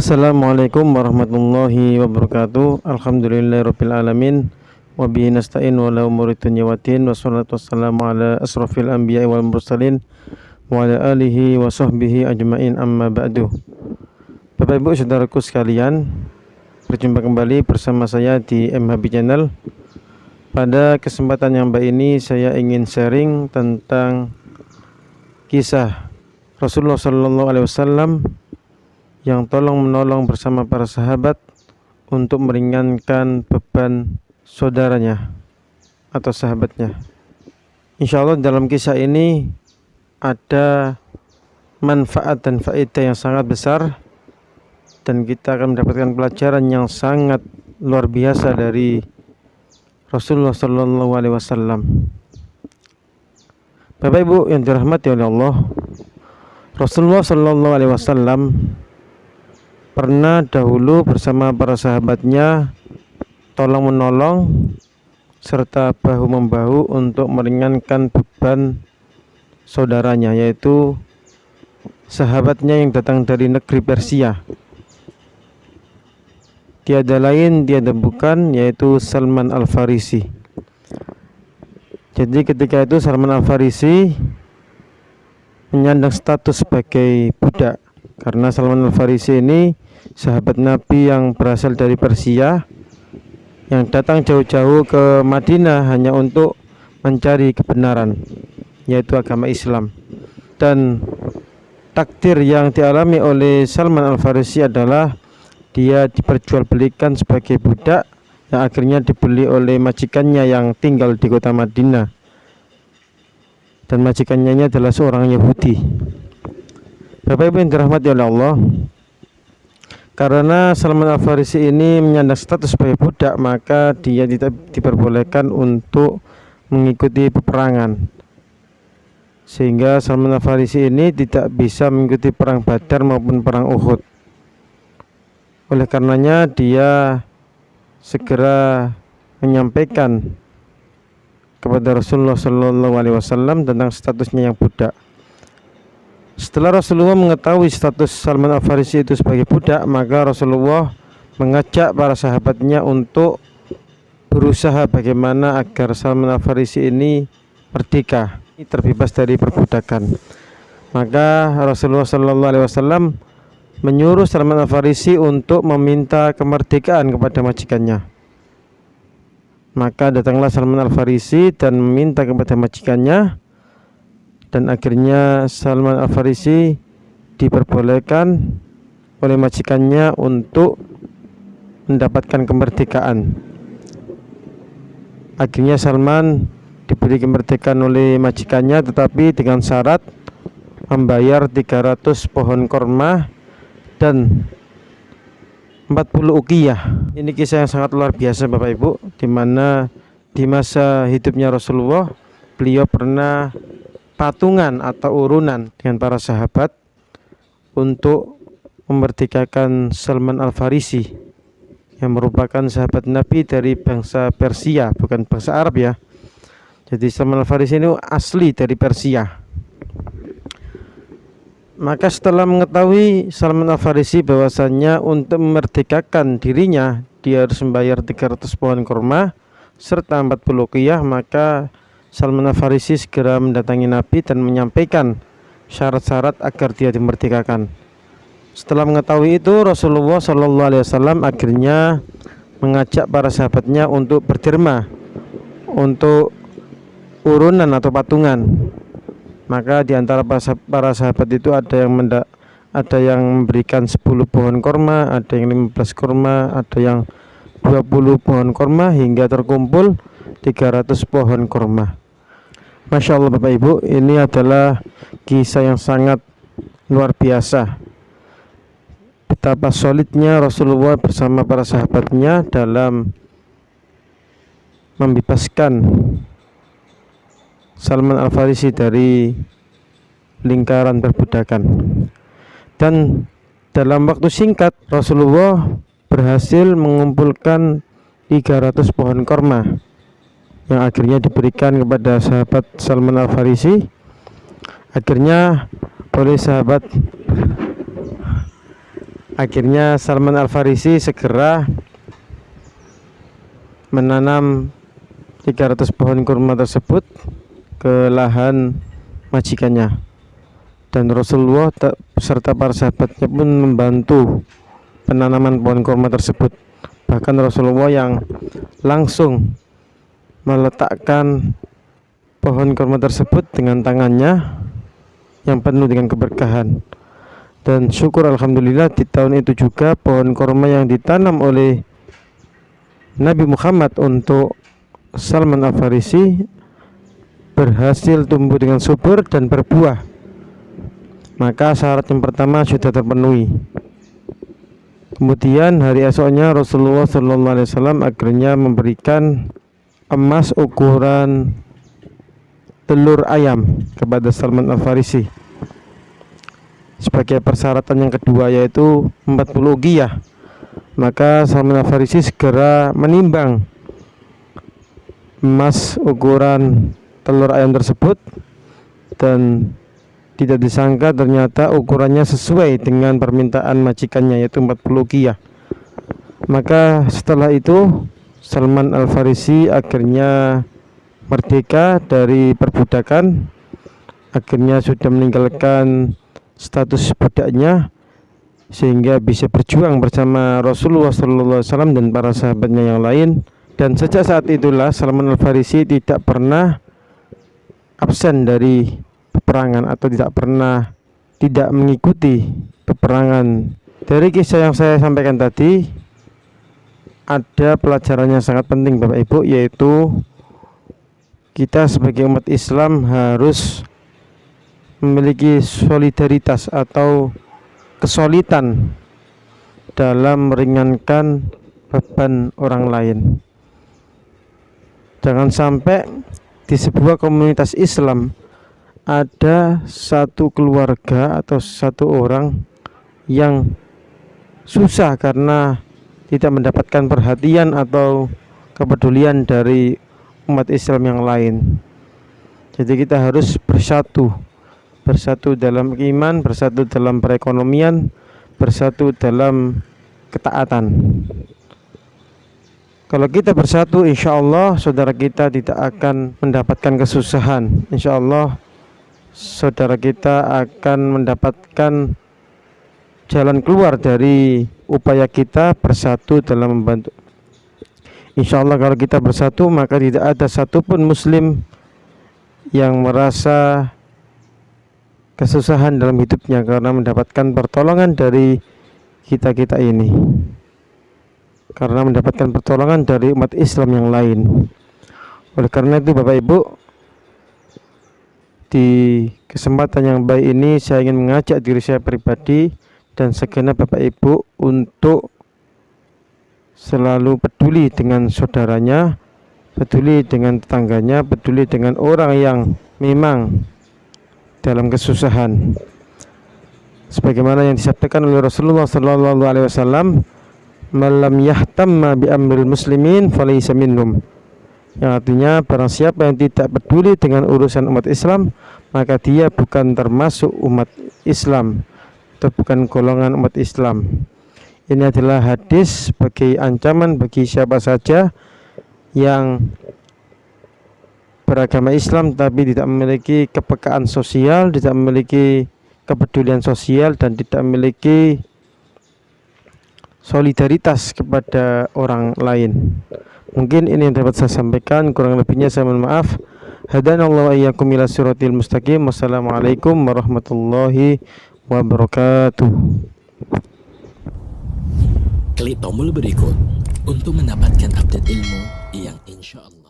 Assalamualaikum warahmatullahi wabarakatuh. Alhamdulillahirabbil alamin wa bihi nasta'in wa la umuri dunya waddin wassalatu wassalamu ala asrofil anbiya'i wal mursalin wa ala alihi wa sahbihi ajmain, amma ba'du. Bapak Ibu saudaraku sekalian, berjumpa kembali bersama saya di MHB Channel. Pada kesempatan yang baik ini saya ingin sharing tentang kisah Rasulullah sallallahu alaihi wasallam yang tolong menolong bersama para sahabat untuk meringankan beban saudaranya atau sahabatnya. Insya Allah dalam kisah ini ada manfaat dan faedah yang sangat besar, dan kita akan mendapatkan pelajaran yang sangat luar biasa dari Rasulullah Sallallahu Alaihi Wasallam. Bapak Ibu yang dirahmati oleh Allah, Rasulullah Sallallahu Alaihi Wasallam pernah dahulu bersama para sahabatnya tolong menolong serta bahu membahu untuk meringankan beban saudaranya, yaitu sahabatnya yang datang dari negeri Persia. Tiada lain, tiada bukan, yaitu Salman Al-Farisi. Jadi ketika itu Salman Al-Farisi menyandang status sebagai budak, karena Salman Al-Farisi ini sahabat Nabi yang berasal dari Persia, yang datang jauh-jauh ke Madinah hanya untuk mencari kebenaran, yaitu agama Islam. Dan takdir yang dialami oleh Salman Al-Farisi adalah dia diperjualbelikan sebagai budak yang akhirnya dibeli oleh majikannya yang tinggal di kota Madinah, dan majikannya ini adalah seorang Yahudi. Bapak Ibu yang dirahmati oleh Allah, karena Salman Al-Farisi ini menyandang status sebagai budak, maka dia tidak diperbolehkan untuk mengikuti peperangan, sehingga Salman Al-Farisi ini tidak bisa mengikuti perang Badar maupun perang Uhud. Oleh karenanya dia segera menyampaikan kepada Rasulullah Sallallahu Alaihi Wasallam tentang statusnya yang budak. Setelah Rasulullah mengetahui status Salman Al-Farisi itu sebagai budak, maka Rasulullah mengajak para sahabatnya untuk berusaha bagaimana agar Salman Al-Farisi ini merdeka, terbebas dari perbudakan. Maka Rasulullah Sallallahu Alaihi Wasallam menyuruh Salman Al-Farisi untuk meminta kemerdekaan kepada majikannya. Maka datanglah Salman Al-Farisi dan meminta kepada majikannya, dan akhirnya Salman Al-Farisi diperbolehkan oleh majikannya untuk mendapatkan kemerdekaan. Akhirnya Salman diberi kemerdekaan oleh majikannya, tetapi dengan syarat membayar 300 pohon korma dan 40 uqiyah. Ini kisah yang sangat luar biasa Bapak Ibu, di mana di masa hidupnya Rasulullah, beliau pernah patungan atau urunan dengan para sahabat untuk memerdekakan Salman Al-Farisi yang merupakan sahabat Nabi dari bangsa Persia, bukan bangsa Arab ya. Jadi Salman Al-Farisi ini asli dari Persia. Maka setelah mengetahui Salman Al-Farisi bahwasannya untuk memerdekakan dirinya dia harus membayar 300 pohon kurma serta 40 uqiyah, maka Salman Al-Farisi segera mendatangi Nabi dan menyampaikan syarat-syarat agar dia dimerdekakan. Setelah mengetahui itu, Rasulullah Shallallahu Alaihi Wasallam akhirnya mengajak para sahabatnya untuk berderma untuk urunan atau patungan. Maka di antara para sahabat itu ada yang memberikan 10 pohon korma, ada yang 15 korma, ada yang 20 pohon korma, hingga terkumpul 300 pohon korma. Masya Allah Bapak Ibu, ini adalah kisah yang sangat luar biasa. Betapa solidnya Rasulullah bersama para sahabatnya dalam membebaskan Salman Al-Farisi dari lingkaran perbudakan. Dan dalam waktu singkat Rasulullah berhasil mengumpulkan 300 pohon korma yang akhirnya diberikan kepada sahabat Salman Al-Farisi. Akhirnya oleh sahabat Akhirnya Salman Al-Farisi segera menanam 300 pohon kurma tersebut ke lahan majikannya, dan Rasulullah beserta para sahabatnya pun membantu penanaman pohon kurma tersebut. Bahkan Rasulullah yang langsung meletakkan pohon kurma tersebut dengan tangannya yang penuh dengan keberkahan. Dan syukur alhamdulillah di tahun itu juga pohon kurma yang ditanam oleh Nabi Muhammad untuk Salman Al-Farisi berhasil tumbuh dengan subur dan berbuah. Maka syarat yang pertama sudah terpenuhi. Kemudian hari esoknya Rasulullah SAW akhirnya memberikan emas ukuran telur ayam kepada Salman Al-Farisi sebagai persyaratan yang kedua, yaitu 40 uqiyah. Maka Salman Al-Farisi segera menimbang emas ukuran telur ayam tersebut, dan tidak disangka ternyata ukurannya sesuai dengan permintaan majikannya, yaitu 40 uqiyah. Maka setelah itu Salman Al-Farisi akhirnya merdeka dari perbudakan, akhirnya sudah meninggalkan status budaknya sehingga bisa berjuang bersama Rasulullah SAW dan para sahabatnya yang lain. Dan sejak saat itulah Salman Al-Farisi tidak pernah absen dari peperangan atau tidak mengikuti peperangan. Dari kisah yang saya sampaikan tadi ada pelajaran yang sangat penting Bapak Ibu, yaitu kita sebagai umat Islam harus memiliki solidaritas atau kesulitan dalam meringankan beban orang lain. Jangan sampai di sebuah komunitas Islam ada satu keluarga atau satu orang yang susah karena tidak mendapatkan perhatian atau kepedulian dari umat Islam yang lain. Jadi kita harus bersatu dalam iman, bersatu dalam perekonomian, bersatu dalam ketaatan. Kalau kita bersatu, insya Allah saudara kita tidak akan mendapatkan kesusahan. Insya Allah saudara kita akan mendapatkan jalan keluar dari upaya kita bersatu dalam membantu. Insya Allah kalau kita bersatu, maka tidak ada satupun muslim yang merasa kesusahan dalam hidupnya karena mendapatkan pertolongan dari kita ini, karena mendapatkan pertolongan dari umat Islam yang lain. Oleh karena itu Bapak Ibu, di kesempatan yang baik ini saya ingin mengajak diri saya pribadi dan segenap Bapak Ibu untuk selalu peduli dengan saudaranya, peduli dengan tetangganya, peduli dengan orang yang memang dalam kesusahan. Sebagaimana yang disampaikan oleh Rasulullah SAW, "Malam yahtamma bi amril muslimin falaysa minhum." Yang artinya barang siapa yang tidak peduli dengan urusan umat Islam, maka dia bukan termasuk umat Islam atau bukan golongan umat Islam. Ini adalah hadis sebagai ancaman bagi siapa saja yang beragama Islam tapi tidak memiliki kepekaan sosial, tidak memiliki kepedulian sosial, dan tidak memiliki solidaritas kepada orang lain. Mungkin ini yang dapat saya sampaikan, kurang lebihnya saya mohon maaf. Hadanallahu iyyakum ila siratil mustaqim. Wassalamualaikum warahmatullahi wabarakatuh. Klik tombol berikut untuk mendapatkan update ilmu yang insya Allah